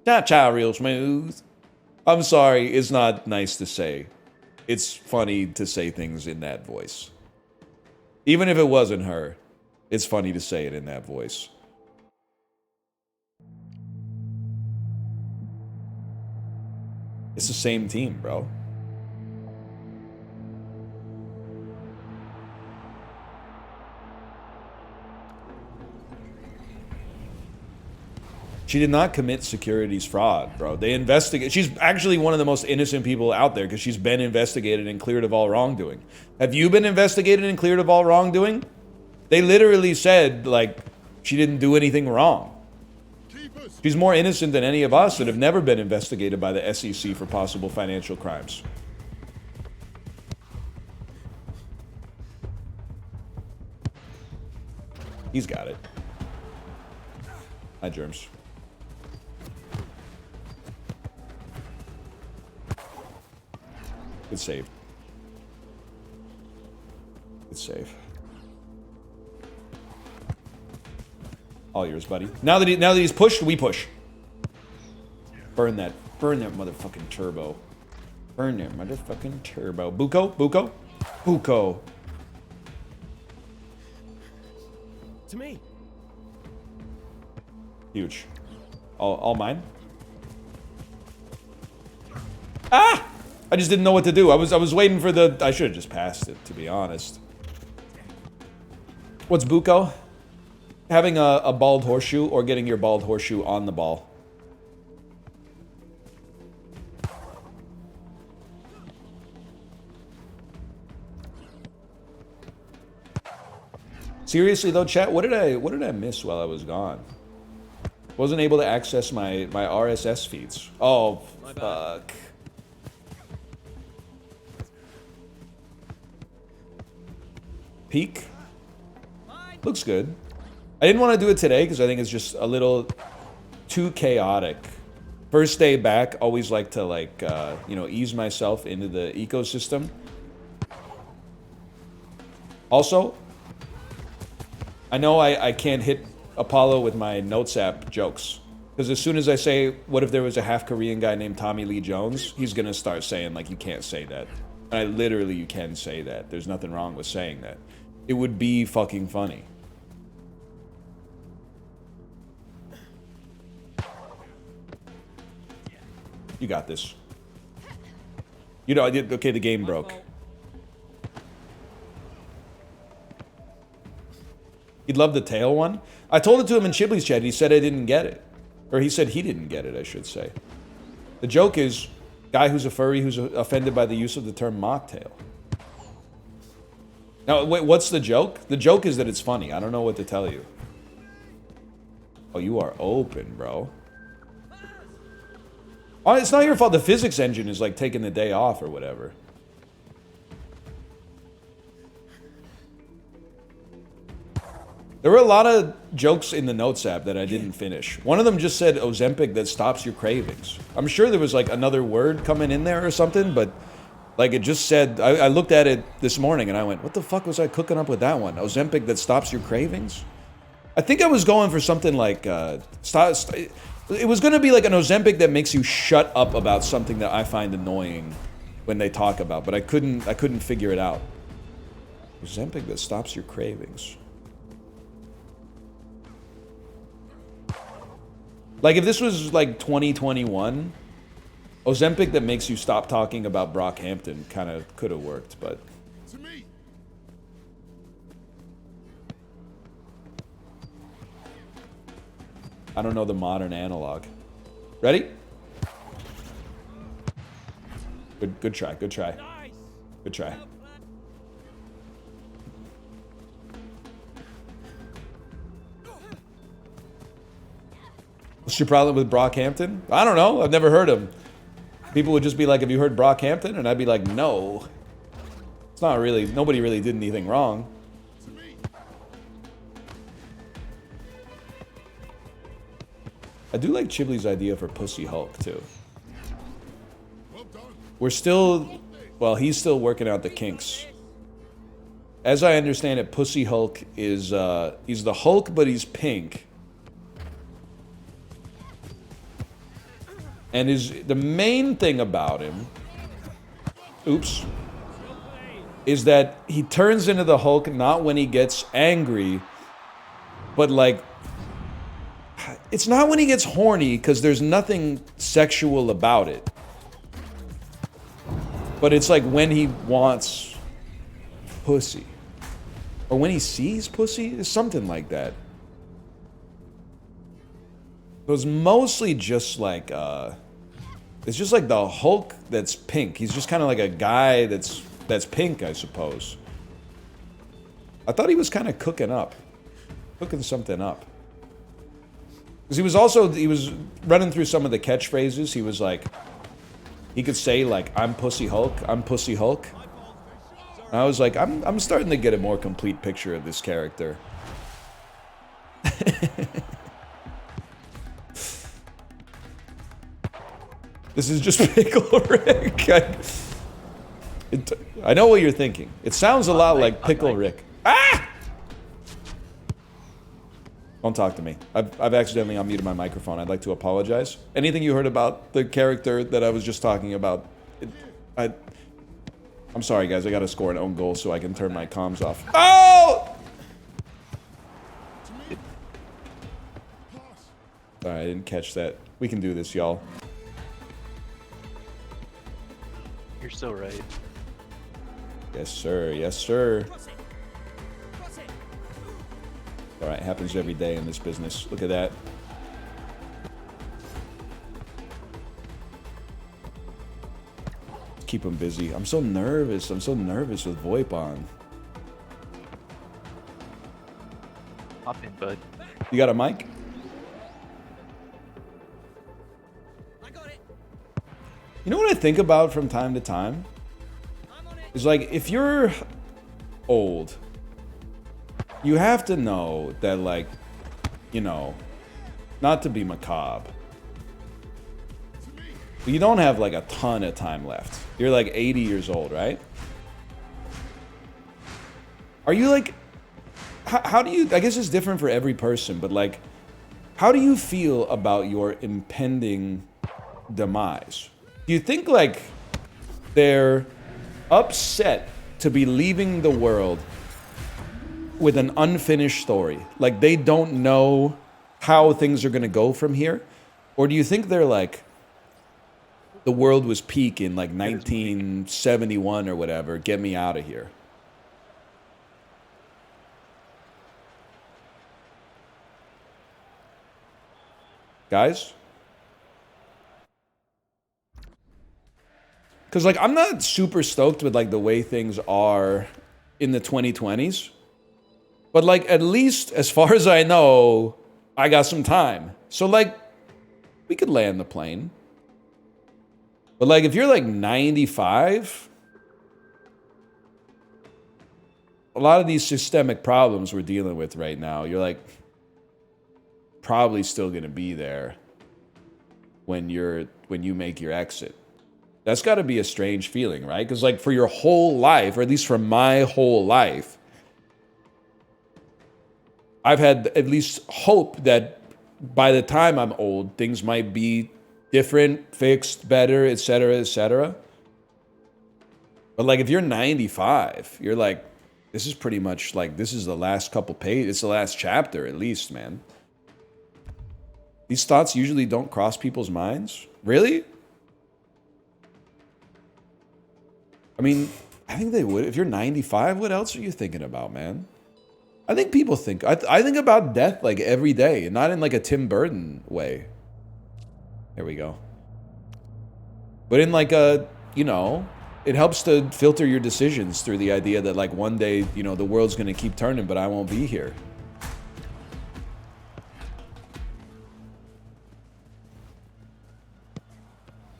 Cha-cha real smooth. I'm sorry, it's not nice to say. It's funny to say things in that voice. Even if it wasn't her, it's funny to say it in that voice. It's the same team, bro. She did not commit securities fraud, bro. They investigate. She's actually one of the most innocent people out there because she's been investigated and cleared of all wrongdoing. Have you been investigated and cleared of all wrongdoing? They literally said, like, she didn't do anything wrong. She's more innocent than any of us that have never been investigated by the SEC for possible financial crimes. He's got it. Hi, Germs. Good save. Good save. All yours, buddy. Now that he's pushed, we push. Burn that motherfucking turbo. Burn that motherfucking turbo. Buko, Buko, Buko. To me. Huge. All mine. Ah! I just didn't know what to do. I was waiting for the. I should have just passed it, to be honest. What's Buko? Having a bald horseshoe or getting your bald horseshoe on the ball. Seriously though, chat, what did I miss while I was gone? Wasn't able to access my RSS feeds. Oh, fuck. Peak? Looks good. I didn't want to do it today because I think it's just a little too chaotic. First day back, always like to you know, ease myself into the ecosystem. Also, I know I can't hit Apollo with my Notes app jokes. Because as soon as I say, what if there was a half Korean guy named Tommy Lee Jones, he's going to start saying, like, you can't say that. And you can say that. There's nothing wrong with saying that. It would be fucking funny. You got this. You know, okay, the game broke. He'd love the tail one. I told it to him in Chibley's chat. He said I didn't get it. Or he said he didn't get it, I should say. The joke is, guy who's a furry who's offended by the use of the term mocktail. Now, wait, what's the joke? The joke is that it's funny. I don't know what to tell you. Oh, you are open, bro. Oh, it's not your fault. The physics engine is like taking the day off or whatever. There were a lot of jokes in the Notes app that I didn't finish. One of them just said Ozempic that stops your cravings. I'm sure there was like another word coming in there or something, but like it just said, I looked at it this morning and I went, what the fuck was I cooking up with that one? Ozempic that stops your cravings? I think I was going for something like, it was going to be like an Ozempic that makes you shut up about something that I find annoying when they talk about, but I couldn't figure it out. Ozempic that stops your cravings. Like, if this was, like, 2021, Ozempic that makes you stop talking about Brockhampton kind of could have worked, but... I don't know the modern analog. Ready? Good try, good try. Good try. What's your problem with Brockhampton? I don't know. I've never heard him. People would just be like, have you heard Brockhampton? And I'd be like, no. It's not really, nobody really did anything wrong. I do like Chibley's idea for Pussy Hulk, too. We're still, well, he's still working out the kinks. As I understand it, Pussy Hulk is, he's the Hulk, but he's pink. And the main thing about him, oops, is that he turns into the Hulk not when he gets angry, but like, it's not when he gets horny, because there's nothing sexual about it. But it's like when he wants pussy. Or when he sees pussy, it's something like that. It was mostly just like, it's just like the Hulk that's pink. He's just kind of like a guy that's pink, I suppose. I thought he was kind of cooking something up. Because he was running through some of the catchphrases. He was like, he could say like, I'm Pussy Hulk, I'm Pussy Hulk. And I was like, I'm starting to get a more complete picture of this character. This is just Pickle Rick. I know what you're thinking. It sounds a lot like Pickle Rick. Ah! Don't talk to me. I've accidentally unmuted my microphone. I'd like to apologize. Anything you heard about the character that I was just talking about, I'm sorry, guys. I gotta score an own goal so I can turn my comms off. Oh! Sorry, I didn't catch that. We can do this, y'all. You're so right. Yes, sir. Yes, sir. Alright, happens every day in this business. Look at that. Keep him busy. I'm so nervous. I'm so nervous with VoIP on. Hop in, bud. You got a mic? I got it. You know what I think about from time to time? It's like, if you're old, you have to know that, like, you know, not to be macabre, but you don't have, like, a ton of time left. You're, like, 80 years old, right? Are you, like, how do you, I guess it's different for every person, but, like, how do you feel about your impending demise? Do you think, like, they're upset to be leaving the world with an unfinished story? Like, they don't know how things are going to go from here? Or do you think they're like, the world was peak in like 1971 or whatever, get me out of here? Guys? Because, like, I'm not super stoked with, like, the way things are in the 2020s. But, like, at least, as far as I know, I got some time. So, like, we could land the plane. But, like, if you're, like, 95, a lot of these systemic problems we're dealing with right now, you're, like, probably still going to be there when you make your exit. That's got to be a strange feeling, right? Because, like, for your whole life, or at least for my whole life, I've had at least hope that by the time I'm old, things might be different, fixed, better, etc., etc. But, like, if you're 95, you're like, this is pretty much, like, this is the last couple pages. It's the last chapter, at least, man. These thoughts usually don't cross people's minds. Really? I mean, I think they would. If you're 95, what else are you thinking about, man? I think people think... I think about death, like, every day. And not in, like, a Tim Burton way. There we go. But in, like, a... You know... It helps to filter your decisions through the idea that, like, one day, you know, the world's going to keep turning, but I won't be here.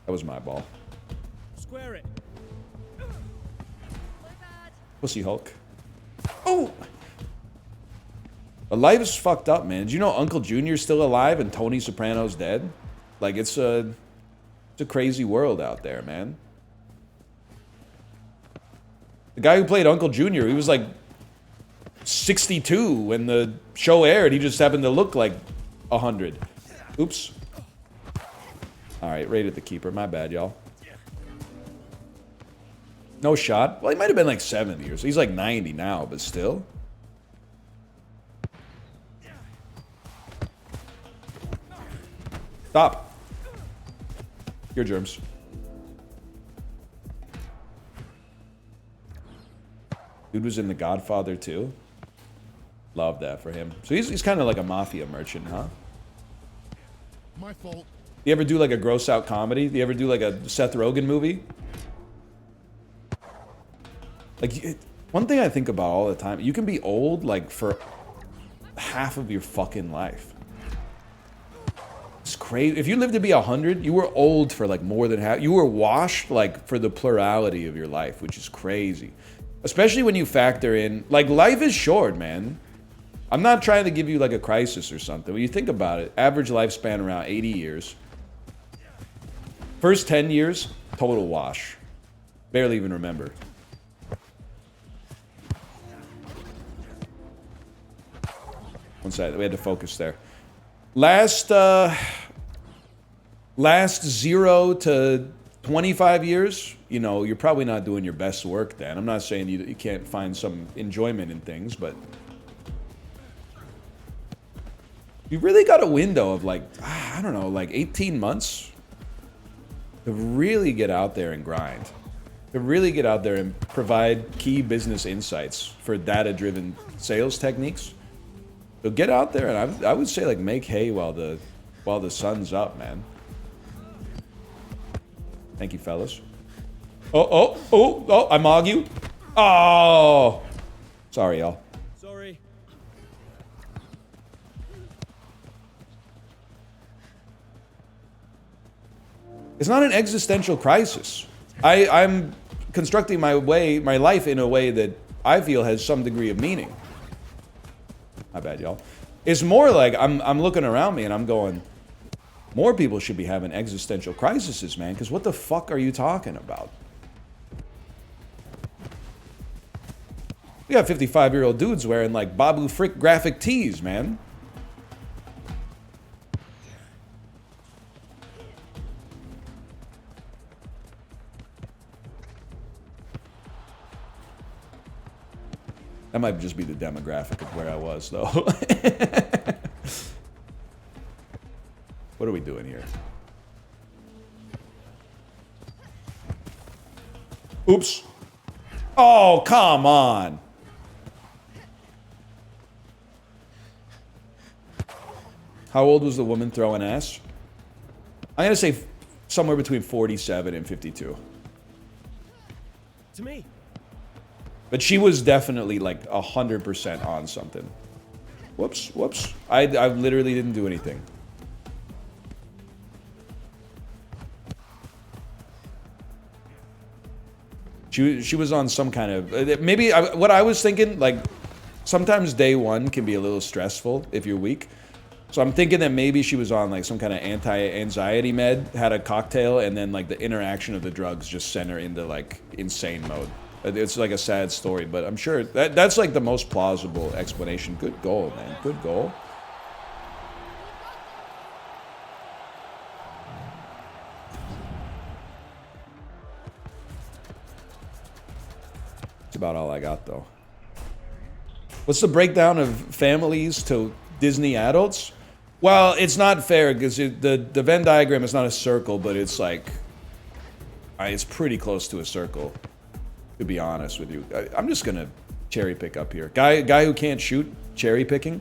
That was my ball. Square it. Pussy Hulk. Oh! Life is fucked up, man. Did you know Uncle Junior's still alive and Tony Soprano's dead? Like, it's a crazy world out there, man. The guy who played Uncle Junior, he was like 62 when the show aired. He just happened to look like 100. Oops. Alright, raided the keeper. My bad, y'all. No shot? Well, he might have been like 70 or so. He's like 90 now, but still. Stop. Your germs. Dude was in The Godfather too. Love that for him. So he's kind of like a mafia merchant, huh? My fault. You ever do like a gross out comedy? Do you ever do like a Seth Rogen movie? Like, one thing I think about all the time, you can be old like for half of your fucking life. It's crazy. If you lived to be 100, you were old for like more than half. You were washed like for the plurality of your life, which is crazy. Especially when you factor in, like, life is short, man. I'm not trying to give you like a crisis or something. When you think about it, average lifespan around 80 years. First 10 years, total wash. Barely even remember. One side, we had to focus there. Last 0 to 25 years, you know, you're probably not doing your best work then. I'm not saying you can't find some enjoyment in things, but you've really got a window of like, I don't know, like 18 months to really get out there and grind. To really get out there and provide key business insights for data-driven sales techniques. So get out there and I would say like make hay while the sun's up, man. Thank you, fellas. Oh, I mog you. Oh, sorry, y'all. Sorry. It's not an existential crisis. I'm constructing my life in a way that I feel has some degree of meaning. My bad, y'all. It's more like I'm looking around me and I'm going, more people should be having existential crises, man, because what the fuck are you talking about? We got 55-year-old dudes wearing like Babu Frick graphic tees, man. That might just be the demographic of where I was, though. What are we doing here? Oops. Oh, come on. How old was the woman throwing ass? I'm going to say somewhere between 47 and 52. To me. But she was definitely like 100% on something. Whoops. I literally didn't do anything. She was on some kind of... Maybe what I was thinking, like, sometimes day one can be a little stressful if you're weak. So I'm thinking that maybe she was on like some kind of anti-anxiety med, had a cocktail, and then like the interaction of the drugs just sent her into like insane mode. It's like a sad story, but I'm sure that's like the most plausible explanation. Good goal, man. Good goal. That's about all I got, though. What's the breakdown of families to Disney adults? Well, it's not fair because the Venn diagram is not a circle, but it's like it's pretty close to a circle. To be honest with you, I'm just gonna cherry pick up here. Guy who can't shoot, cherry picking.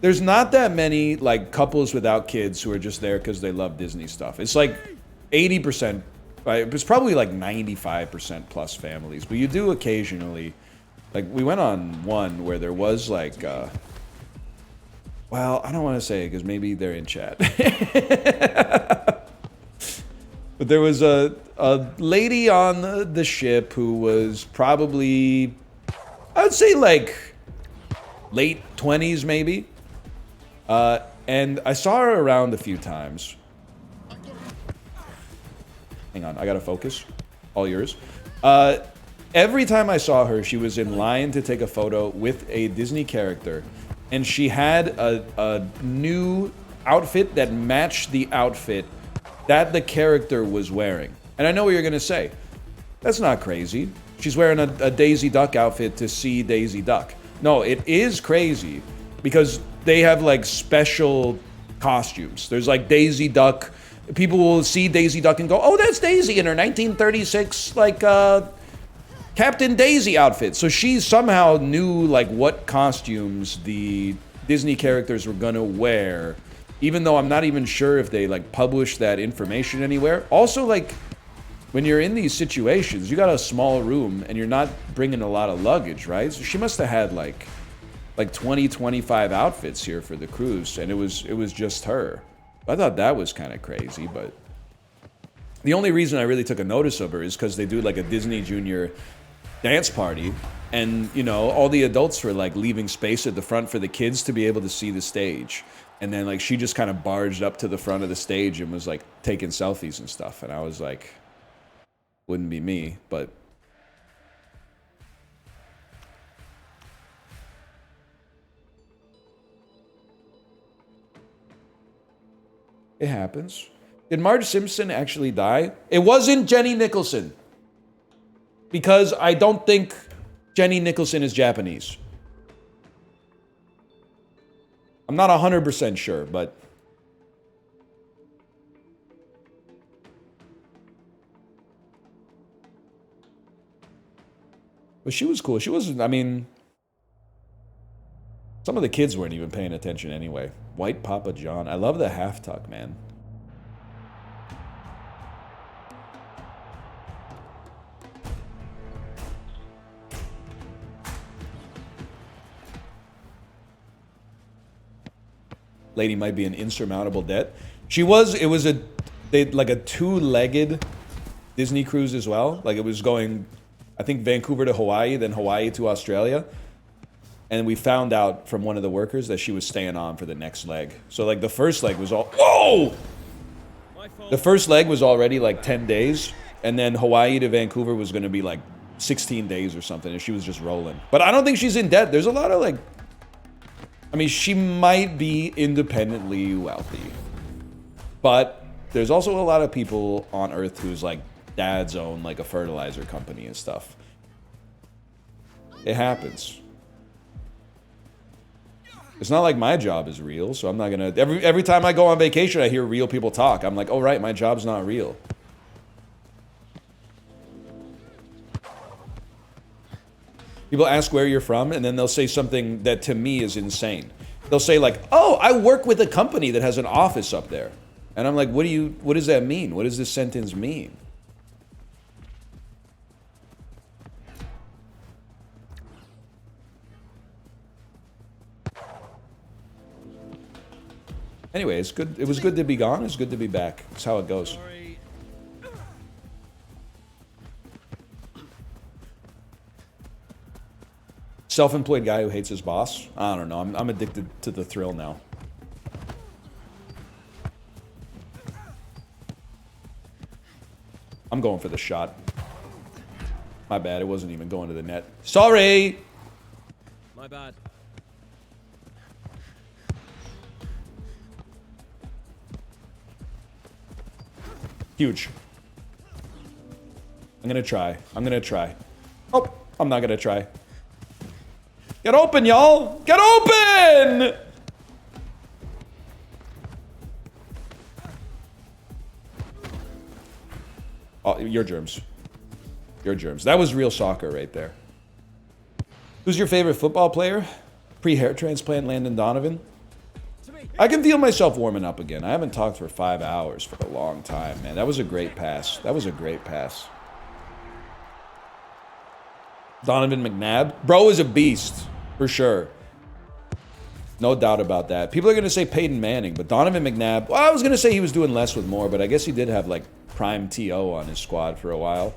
There's not that many like couples without kids who are just there because they love Disney stuff. It's like 80%. It's probably like 95% plus families, but you do occasionally. Like we went on one where there was like, well, I don't want to say because maybe they're in chat. But there was a lady on the ship who was probably, I would say like late 20s maybe. And I saw her around a few times. Hang on, I gotta focus. All yours. Every time I saw her, she was in line to take a photo with a Disney character. And she had a new outfit that matched the outfit that the character was wearing. And I know what you're gonna say. That's not crazy. She's wearing a Daisy Duck outfit to see Daisy Duck. No, it is crazy because they have like special costumes. There's like Daisy Duck. People will see Daisy Duck and go, oh, that's Daisy in her 1936 like Captain Daisy outfit. So she somehow knew like what costumes the Disney characters were gonna wear, even though I'm not even sure if they like published that information anywhere. Also, like, when you're in these situations, you got a small room and you're not bringing a lot of luggage, right? So she must have had like 20, 25 outfits here for the cruise, and it was just her. I thought that was kind of crazy, but the only reason I really took a notice of her is because they do like a Disney Junior dance party, and you know, all the adults were like leaving space at the front for the kids to be able to see the stage. And then like she just kind of barged up to the front of the stage and was like taking selfies and stuff, and I was like, wouldn't be me, but it happens. Did Marge Simpson actually die? It wasn't Jenny Nicholson, because I don't think Jenny Nicholson is Japanese. I'm not 100% sure, but she was cool. She wasn't, I mean, some of the kids weren't even paying attention anyway. White Papa John. I love the half tuck, man. Lady might be an insurmountable debt. She was, it was like a two-legged Disney cruise as well. Like it was going, I think, Vancouver to Hawaii, then Hawaii to Australia. And we found out from one of the workers that she was staying on for the next leg. So like the first leg was all, whoa! The first leg was already like 10 days. And then Hawaii to Vancouver was going to be like 16 days or something. And she was just rolling. But I don't think she's in debt. There's a lot of like, I mean, she might be independently wealthy. But there's also a lot of people on Earth whose like dads own like a fertilizer company and stuff. It happens. It's not like my job is real, so I'm not gonna... Every time I go on vacation, I hear real people talk. I'm like, oh, right, my job's not real. People ask where you're from, and then they'll say something that to me is insane. They'll say like, oh, I work with a company that has an office up there. And I'm like, what does that mean? What does this sentence mean? Anyway, it's good. It was good to be gone. It's good to be back. It's how it goes. Sorry. Self-employed guy who hates his boss. I don't know. I'm addicted to the thrill now. I'm going for the shot. My bad. It wasn't even going to the net. Sorry. My bad. Huge. I'm gonna try. I'm gonna try. Oh, I'm not gonna try. Get open, y'all! Get open! Oh, your germs. Your germs. That was real soccer right there. Who's your favorite football player? Pre-hair transplant Landon Donovan? I can feel myself warming up again. I haven't talked for 5 hours for a long time, man. That was a great pass. That was a great pass. Donovan McNabb? Bro is a beast, for sure. No doubt about that. People are going to say Peyton Manning, but Donovan McNabb... Well, I was going to say he was doing less with more, but I guess he did have, like, prime TO on his squad for a while.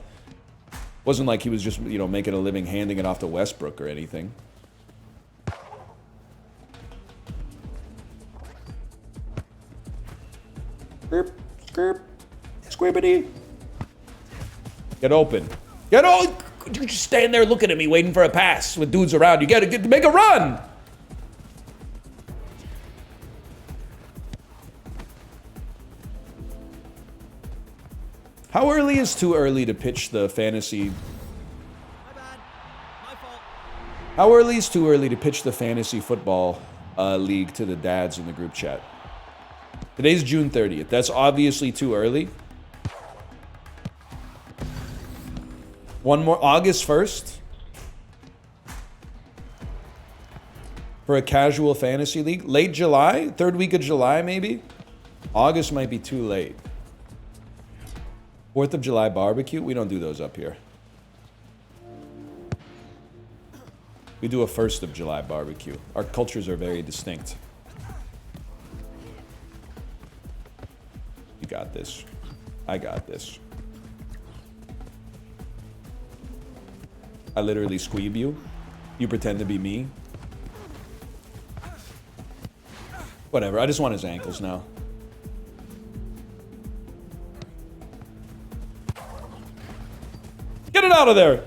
Wasn't like he was just, you know, making a living handing it off to Westbrook or anything. Skirp, skirp, squibbity. Get open. Get open. You just stand there looking at me, waiting for a pass with dudes around. You gotta make a run. How early is too early to pitch the fantasy? My bad. My fault. How early is too early to pitch the fantasy football league to the dads in the group chat? Today's June 30th. That's obviously too early. One more, August 1st. For a casual fantasy league. Late July? Third week of July, maybe? August might be too late. 4th of July barbecue? We don't do those up here. We do a 1st of July barbecue. Our cultures are very distinct. You got this. I got this. I literally squeeb you. You pretend to be me. Whatever, I just want his ankles now. Get it out of there!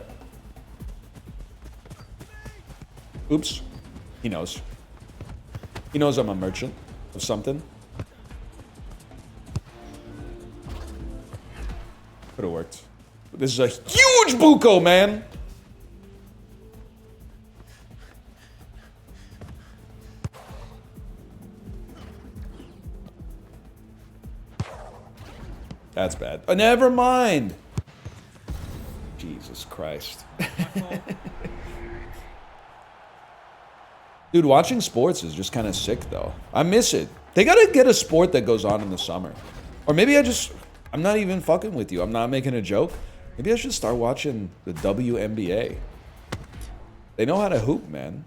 Oops. He knows. He knows I'm a merchant of something. Could have worked. This is a huge buko, man! That's bad. Oh, never mind. Jesus Christ. Dude, watching sports is just kind of sick, though. I miss it. They gotta get a sport that goes on in the summer. Or maybe I'm not even fucking with you. I'm not making a joke. Maybe I should start watching the WNBA. They know how to hoop, man.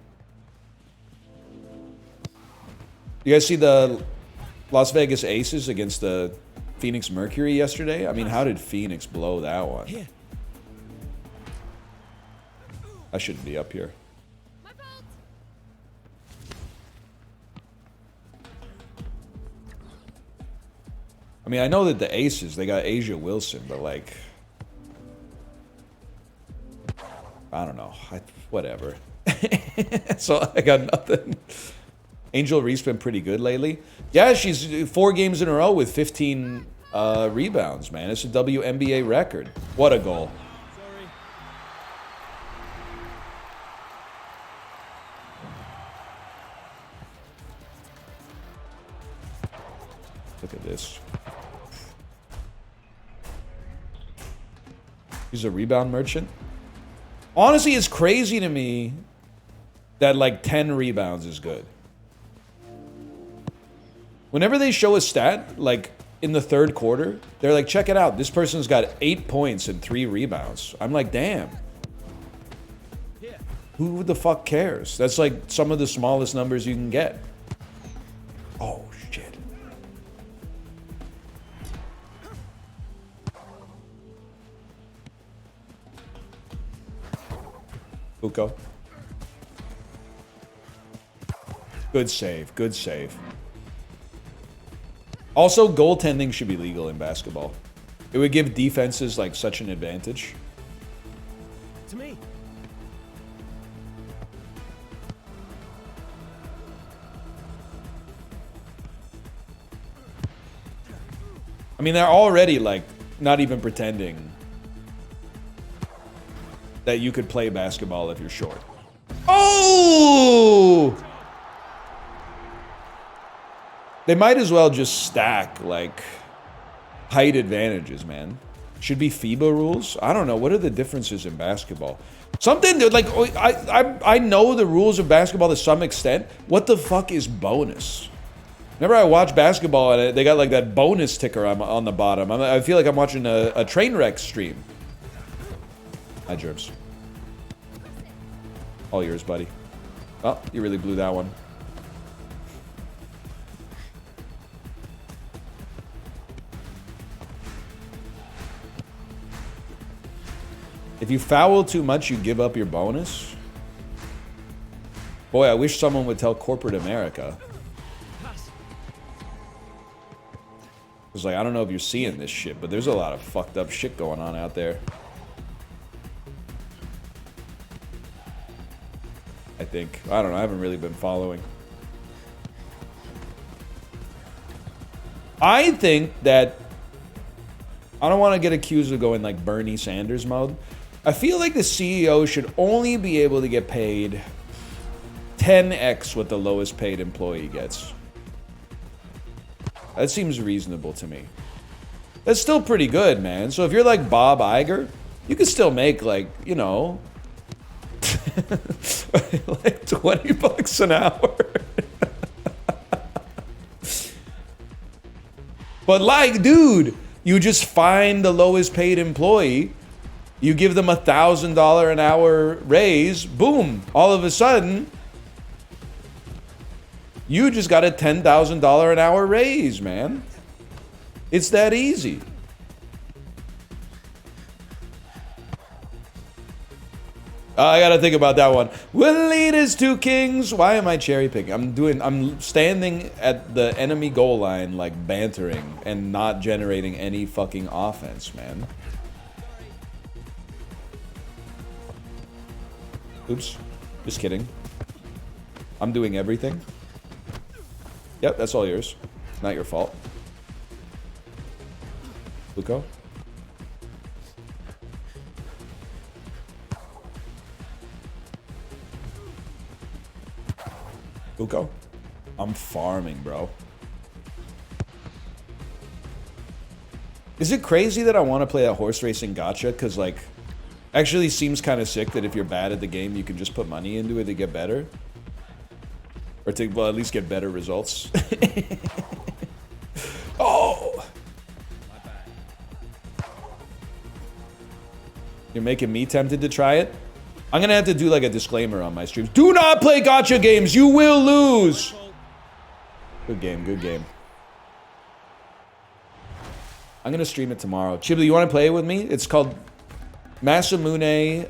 You guys see the Las Vegas Aces against the Phoenix Mercury yesterday? I mean, how did Phoenix blow that one? Here. I shouldn't be up here. My fault. I mean, I know that the Aces, they got Asia Wilson, but like, I don't know. Whatever. So I got nothing. Angel Reese's been pretty good lately. Yeah, she's 4 games in a row with 15 rebounds, man. It's a WNBA record. What a goal. Sorry. Look at this. He's a rebound merchant. Honestly, it's crazy to me that like 10 rebounds is good. Whenever they show a stat, like in the 3rd quarter, they're like, check it out. This person's got 8 points and 3 rebounds. I'm like, damn. Here. Who the fuck cares? That's like some of the smallest numbers you can get. Oh, shit. Buko. Good save. Good save. Also, goaltending should be legal in basketball. It would give defenses like such an advantage. To me. I mean, they're already like not even pretending that you could play basketball if you're short. Oh! They might as well just stack, like, height advantages, man. Should be FIBA rules? I don't know. What are the differences in basketball? Something, like, I know the rules of basketball to some extent. What the fuck is bonus? Whenever I watch basketball, and they got, like, that bonus ticker on the bottom. I feel like I'm watching a train wreck stream. Hi, Jervs. All yours, buddy. Oh, you really blew that one. If you foul too much, you give up your bonus? Boy, I wish someone would tell corporate America. Because, like, I don't know if you're seeing this shit, but there's a lot of fucked up shit going on out there. I think. I don't know. I haven't really been following. I think that I don't want to get accused of going like Bernie Sanders mode. I feel like the CEO should only be able to get paid 10x what the lowest paid employee gets. That seems reasonable to me. That's still pretty good, man. So if you're like Bob Iger, you could still make like, you know, like 20 bucks an hour. But like, dude, you just find the lowest paid employee, you give them $1,000 an hour raise, boom, all of a sudden, you just got a $10,000 an hour raise, man. It's that easy. I gotta think about that one. Will lead his two kings. Why am I cherry picking? I'm standing at the enemy goal line, like bantering and not generating any fucking offense, man. Oops. Just kidding. I'm doing everything. Yep, that's all yours. Not your fault. Luco? Luco? I'm farming, bro. Is it crazy that I want to play a horse racing gacha? Because, like, actually seems kind of sick that if you're bad at the game, you can just put money into it to get better. Or to, well, at least get better results. Oh! You're making me tempted to try it? I'm gonna have to do like a disclaimer on my streams. Do not play gacha games! You will lose! Good game, good game. I'm gonna stream it tomorrow. Chibli, you wanna play it with me? It's called Masamune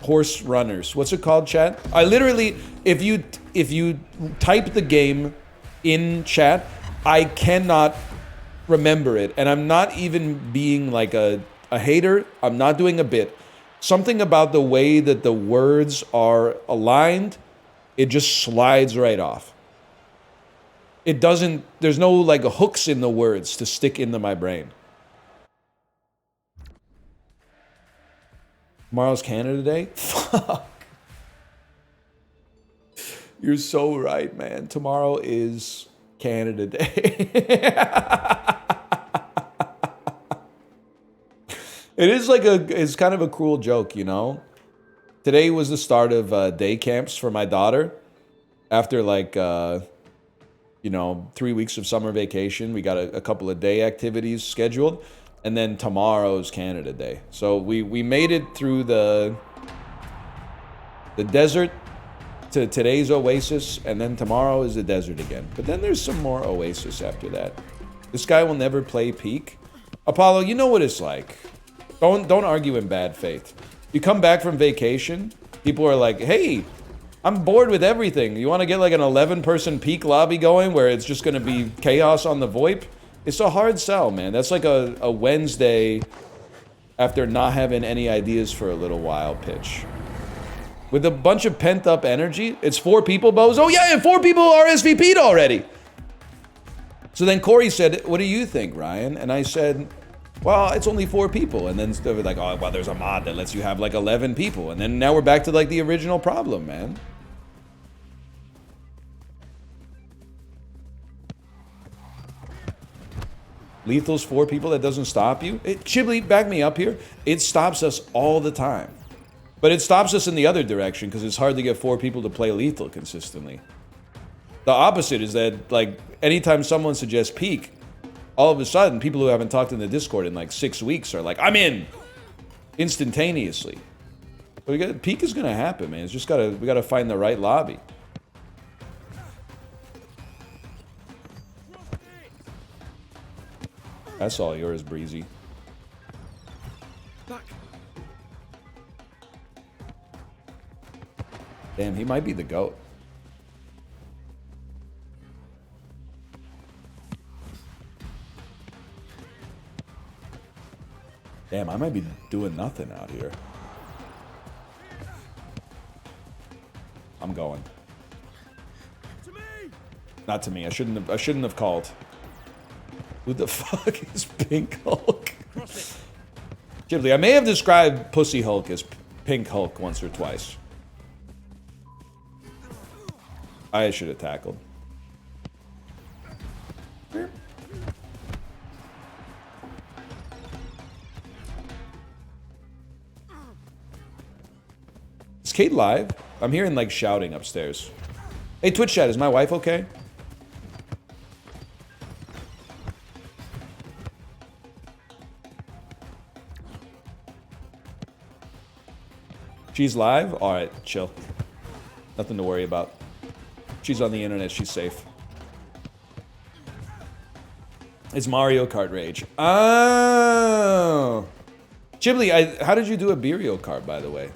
Horse Runners. What's it called, chat? I literally, if you type the game in chat, I cannot remember it. And I'm not even being like a hater. I'm not doing a bit. Something about the way that the words are aligned, it just slides right off. It doesn't, there's no like hooks in the words to stick into my brain. Tomorrow's Canada Day? Fuck. You're so right, man. Tomorrow is Canada Day. It is like it's kind of a cruel joke, you know? Today was the start of day camps for my daughter. After like, you know, 3 weeks of summer vacation, we got a couple of day activities scheduled. And then tomorrow's Canada Day. So we made it through the desert to today's oasis, and then tomorrow is the desert again. But then there's some more oasis after that. This guy will never play Peak. Apollo, you know what it's like. Don't argue in bad faith. You come back from vacation, people are like, hey, I'm bored with everything. You want to get like an 11-person Peak lobby going where it's just going to be chaos on the VoIP? It's a hard sell, man. That's like a Wednesday after not having any ideas for a little while pitch. With a bunch of pent-up energy. It's 4 people, Boz. Oh, yeah, and 4 people RSVP'd already. So then Corey said, what do you think, Ryan? And I said, well, it's only 4 people. And then they were like, oh, well, there's a mod that lets you have like 11 people. And then now we're back to like the original problem, man. Lethal's 4 people, that doesn't stop you? Chibli, back me up here. It stops us all the time. But it stops us in the other direction because it's hard to get 4 people to play Lethal consistently. The opposite is that, like, anytime someone suggests Peak, all of a sudden, people who haven't talked in the Discord in like 6 weeks are like, I'm in! Instantaneously. But Peak is gonna happen, man. It's just we gotta find the right lobby. That's all yours, Breezy. Back. Damn, he might be the GOAT. Damn, I might be doing nothing out here. I'm going. To me. Not to me. I shouldn't have called. Who the fuck is Pink Hulk? Ghibli, I may have described Pussy Hulk as Pink Hulk once or twice. I should have tackled. Is Kate live? I'm hearing like shouting upstairs. Hey, Twitch chat, is my wife okay? She's live? Alright, chill. Nothing to worry about. She's on the internet, she's safe. It's Mario Kart Rage. Oh! Ghibli, how did you do a Beerio card, by the way?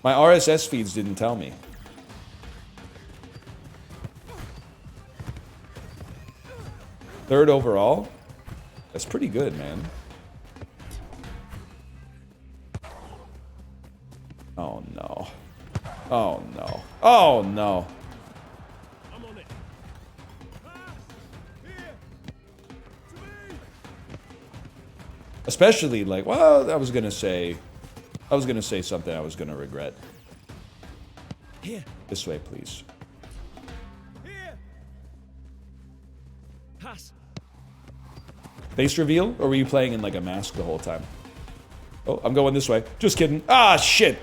My RSS feeds didn't tell me. Third overall? That's pretty good, man. Oh no. Oh no. Oh no. I'm on it. Here. To me. Especially like, well, I was gonna say something I was gonna regret. Here. This way, please. Here. Pass. Face reveal, or were you playing in like a mask the whole time? Oh, I'm going this way. Just kidding. Ah, shit.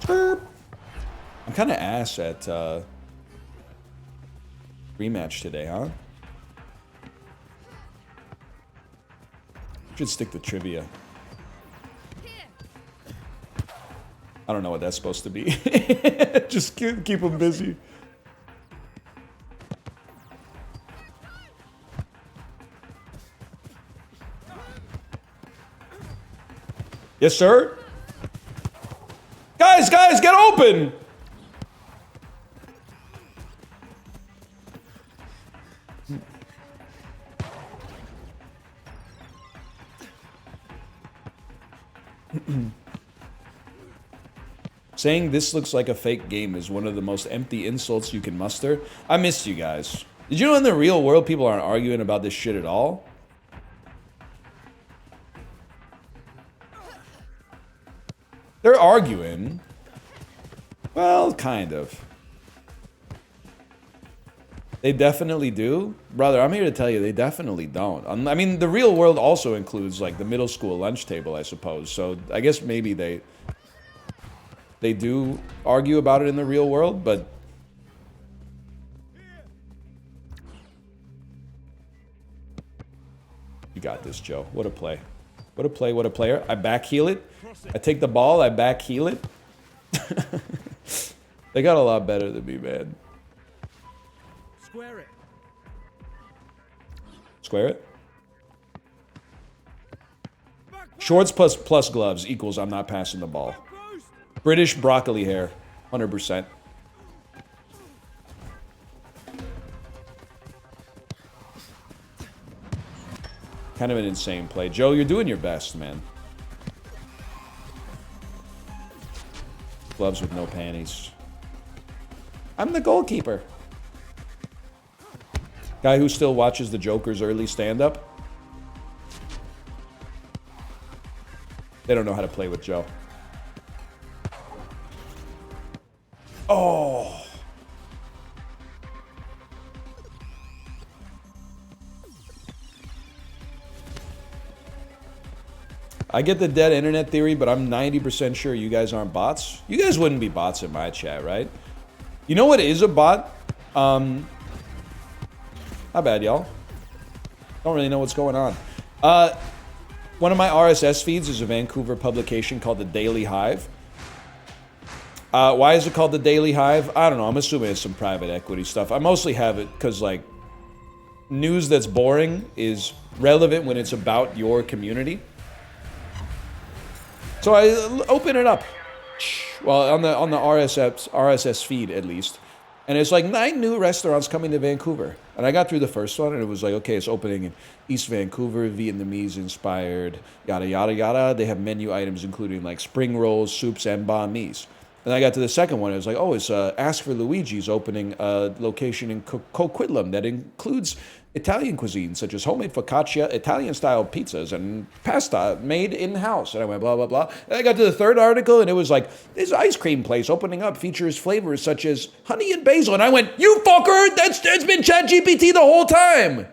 I'm kind of ass at rematch today, huh? Should stick to trivia. I don't know what that's supposed to be. Just keep them busy. Yes, sir? Guys, get open! Saying this looks like a fake game is one of the most empty insults you can muster. I missed you guys. Did you know in the real world people aren't arguing about this shit at all? They're arguing. Well, kind of. They definitely do. Brother, I'm here to tell you, they definitely don't. I mean, the real world also includes, like, the middle school lunch table, I suppose. So, I guess maybe they do argue about it in the real world, but... You got this, Joe. What a play. What a play, what a player. I back heel it. I take the ball, I back heel it. They got a lot better than me, man. Square it. Square it? Shorts plus gloves equals I'm not passing the ball. British broccoli hair. 100%. Kind of an insane play. Joe, you're doing your best, man. Gloves with no panties. I'm the goalkeeper. Guy who still watches the Joker's early stand-up. They don't know how to play with Joe. Oh. I get the dead internet theory, but I'm 90% sure you guys aren't bots. You guys wouldn't be bots in my chat, right? You know what is a bot? Not bad, y'all. Don't really know what's going on. One of my RSS feeds is a Vancouver publication called The Daily Hive. Why is it called The Daily Hive? I don't know. I'm assuming it's some private equity stuff. I mostly have it because, like, news that's boring is relevant when it's about your community. So I open it up. Well, on the RSS feed, at least. And it's like 9 new restaurants coming to Vancouver. And I got through the first one, and it was like, okay, it's opening in East Vancouver, Vietnamese-inspired, yada, yada, yada. They have menu items including, like, spring rolls, soups, and banh mi's. And I got to the second one. It was like, oh, it's Ask for Luigi's opening a location in Coquitlam that includes Italian cuisine, such as homemade focaccia, Italian-style pizzas, and pasta made in-house. And I went, blah, blah, blah. And I got to the third article, and it was like, this ice cream place opening up features flavors such as honey and basil. And I went, you fucker, that's been ChatGPT the whole time.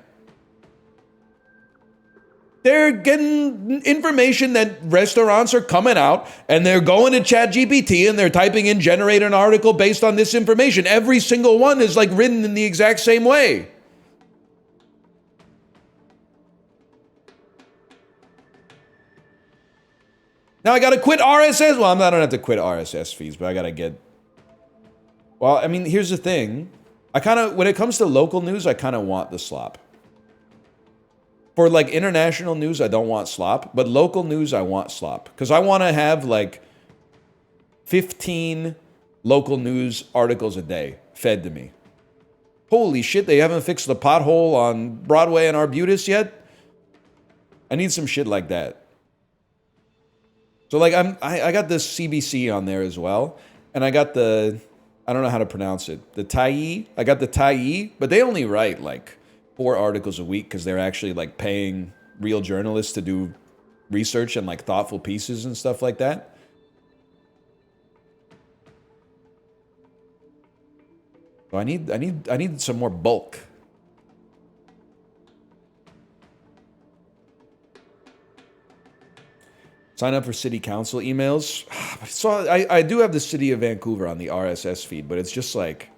They're getting information that restaurants are coming out, and they're going to ChatGPT and they're typing in generate an article based on this information. Every single one is like written in the exact same way. Now I gotta quit RSS. Well, I don't have to quit RSS feeds, but I gotta get. Well, I mean, here's the thing. When it comes to local news, I kind of want the slop. For like international news, I don't want slop, but local news, I want slop. Because I want to have like 15 local news articles a day fed to me. Holy shit, they haven't fixed the pothole on Broadway and Arbutus yet? I need some shit like that. So like I got the CBC on there as well. And I got the, I don't know how to pronounce it. The Tai. I got the Tai, but they only write like 4 articles a week because they're actually like paying real journalists to do research and like thoughtful pieces and stuff like that. So I need some more bulk. Sign up for city council emails. So I do have the city of Vancouver on the RSS feed, but it's just like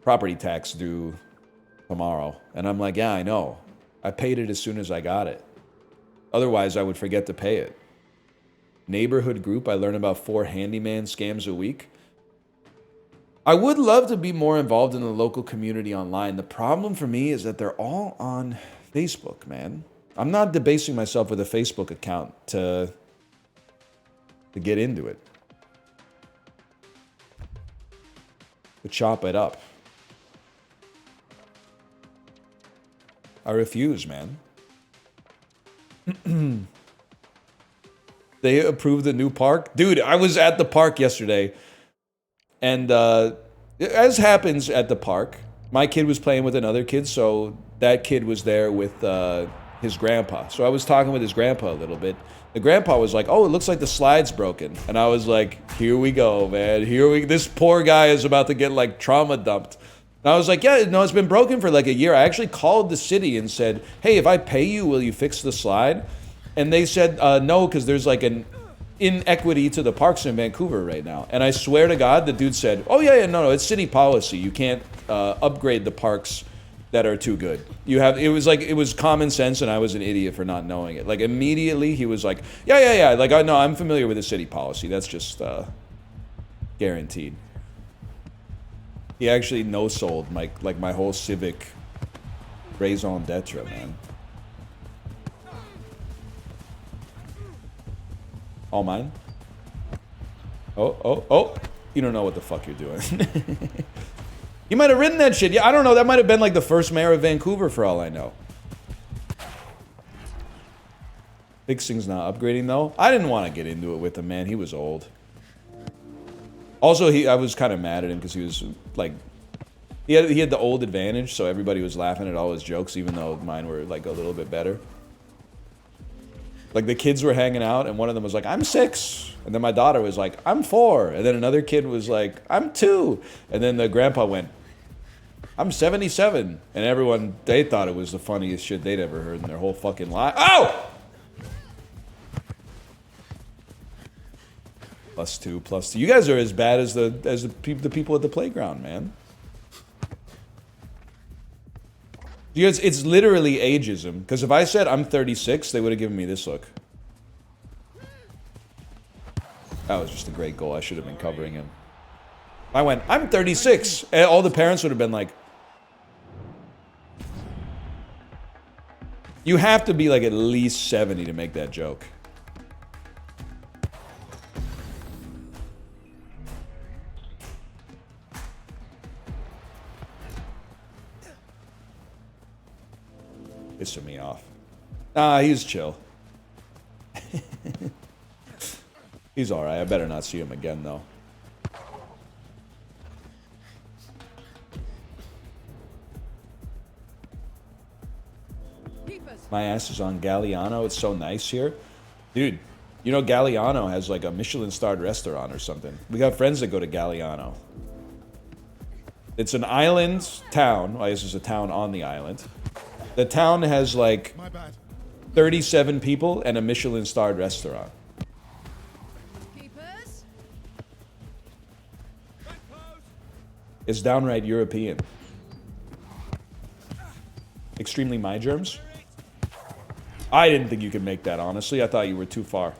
property tax due tomorrow. And I'm like, yeah, I know. I paid it as soon as I got it. Otherwise, I would forget to pay it. Neighborhood group, I learn about 4 handyman scams a week. I would love to be more involved in the local community online. The problem for me is that they're all on Facebook, man. I'm not debasing myself with a Facebook account to get into it. To chop it up. I refuse, man. They approved the new park. Dude, I was at the park yesterday. And as happens at the park, my kid was playing with another kid, so that kid was there with his grandpa. So I was talking with his grandpa a little bit. The grandpa was like, oh, it looks like the slide's broken. And I was like, here we go, man. This poor guy is about to get like trauma dumped. And I was like, yeah, no, it's been broken for like a year. I actually called the city and said, hey, if I pay you, will you fix the slide? And they said, no, because there's like an inequity to the parks in Vancouver right now. And I swear to God, the dude said, oh, yeah, no, it's city policy. You can't upgrade the parks that are too good. It was common sense, and I was an idiot for not knowing it. Like, immediately, he was like, yeah. Like, no, I'm familiar with the city policy. That's just guaranteed. He actually no-sold my whole civic raison d'etre, man. All mine? Oh. You don't know what the fuck you're doing. He might have written that shit. Yeah, I don't know. That might have been like the first mayor of Vancouver for all I know. Fixing's not upgrading though. I didn't want to get into it with him, man. He was old. Also, I was kind of mad at him because he was like, he had the old advantage, so everybody was laughing at all his jokes, even though mine were like a little bit better. Like the kids were hanging out, and one of them was like, I'm 6. And then my daughter was like, I'm 4. And then another kid was like, I'm 2. And then the grandpa went, I'm 77. And everyone, they thought it was the funniest shit they'd ever heard in their whole fucking life. Oh! +2. You guys are as bad as the people at the playground, man. You guys, it's literally ageism. Because if I said I'm 36, they would have given me this look. That was just a great goal. I should have been covering him. I went, I'm 36. And all the parents would have been like, you have to be like at least 70 to make that joke. Pissing me off. He's chill. He's alright. I better not see him again, though. My ass is on Galliano. It's so nice here. Dude, you know Galliano has like a Michelin-starred restaurant or something. We got friends that go to Galliano. It's an island town. Well, this is a town on the island. The town has like My bad. 37 people and a Michelin-starred restaurant. Keepers? It's downright European. Extremely my germs. I didn't think you could make that, honestly. I thought you were too far.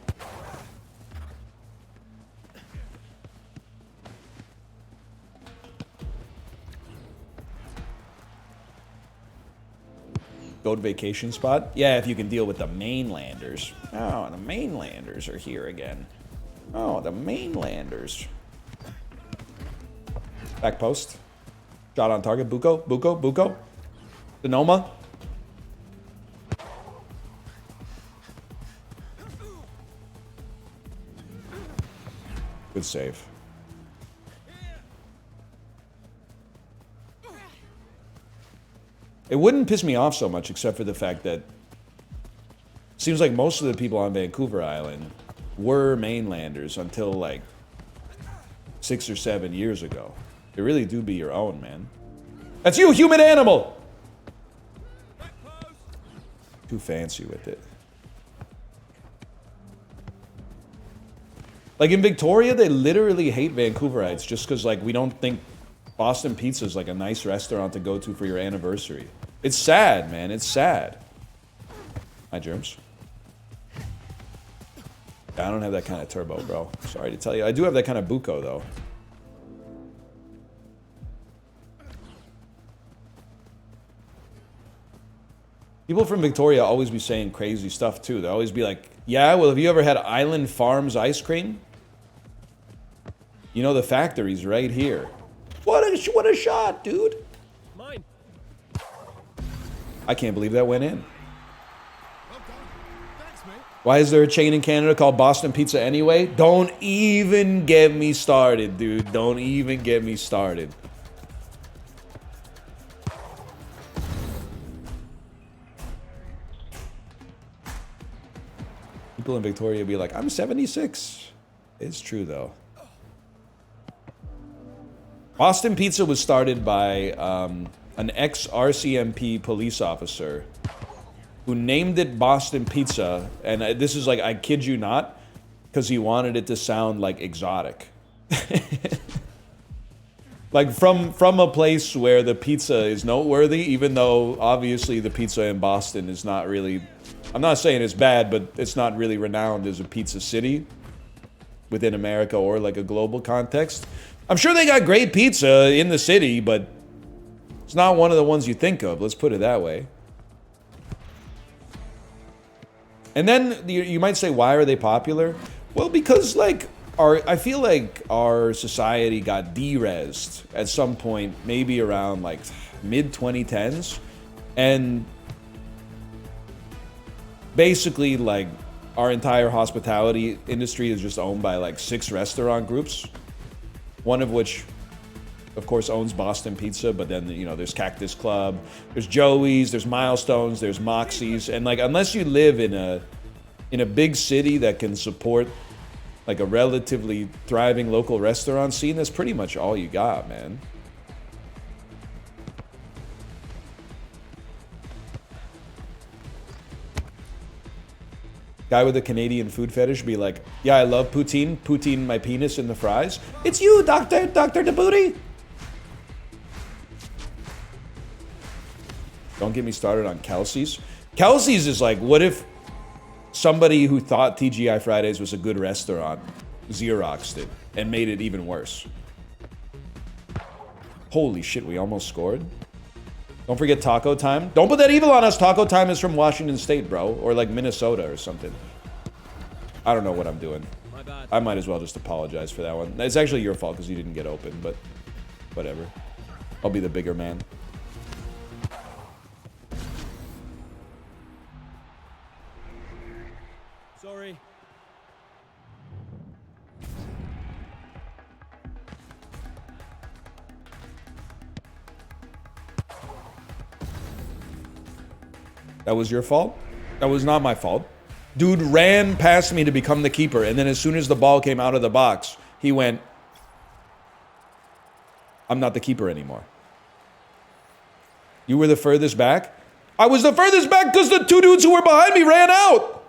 Go to vacation spot? Yeah, if you can deal with the mainlanders. Oh, the mainlanders are here again. Oh, the mainlanders. Back post. Shot on target. Buko, Buko, Buko. Sonoma. Good save. It wouldn't piss me off so much except for the fact that it seems like most of the people on Vancouver Island were mainlanders until like 6 or 7 years ago. They really do be your own, man. That's you, human animal! Too fancy with it. Like in Victoria, they literally hate Vancouverites just because like we don't think Boston Pizza is like a nice restaurant to go to for your anniversary. It's sad, man. It's sad. Hi, germs. I don't have that kind of turbo, bro. Sorry to tell you. I do have that kind of buko, though. People from Victoria always be saying crazy stuff, too. They always be like, yeah, well, have you ever had Island Farms ice cream? You know, the factory's right here. What a shot, dude. Mine. I can't believe that went in. Well done. Thanks, mate. Why is there a chain in Canada called Boston Pizza anyway? Don't even get me started, dude. Don't even get me started. People in Victoria be like, I'm 76. It's true, though. Boston Pizza was started by an ex-RCMP police officer who named it Boston Pizza, and this is like, I kid you not, because he wanted it to sound like exotic. Like from a place where the pizza is noteworthy, even though obviously the pizza in Boston is not really, I'm not saying it's bad, but it's not really renowned as a pizza city within America or like a global context. I'm sure they got great pizza in the city, but it's not one of the ones you think of, let's put it that way. And then you might say, why are they popular? Well, because like I feel like our society got de-resed at some point, maybe around like mid-2010s. And basically like our entire hospitality industry is just owned by like 6 restaurant groups. One of which, of course, owns Boston Pizza, but then, you know, there's Cactus Club, there's Joey's, there's Milestones, there's Moxie's, and like, unless you live in a big city that can support like a relatively thriving local restaurant scene, that's pretty much all you got, man. Guy with a Canadian food fetish be like, yeah, I love poutine. Poutine my penis in the fries. It's you, Dr. DeBooty. Don't get me started on Kelsey's. Kelsey's is like, what if somebody who thought TGI Fridays was a good restaurant Xeroxed it and made it even worse? Holy shit, we almost scored. Don't forget Taco Time. Don't put that evil on us. Taco Time is from Washington State, bro. Or like Minnesota or something. I don't know what I'm doing. My bad. I might as well just apologize for that one. It's actually your fault because you didn't get open, but whatever. I'll be the bigger man. Sorry. That was your fault? That was not my fault. Dude ran past me to become the keeper, and then as soon as the ball came out of the box, he went, I'm not the keeper anymore. You were the furthest back? I was the furthest back because the two dudes who were behind me ran out.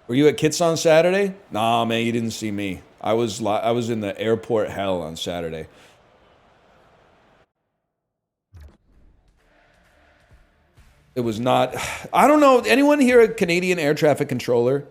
Were you at Kits on Saturday? Nah, man, you didn't see me. I was in the airport hell on Saturday. It was not... I don't know. Anyone here a Canadian air traffic controller?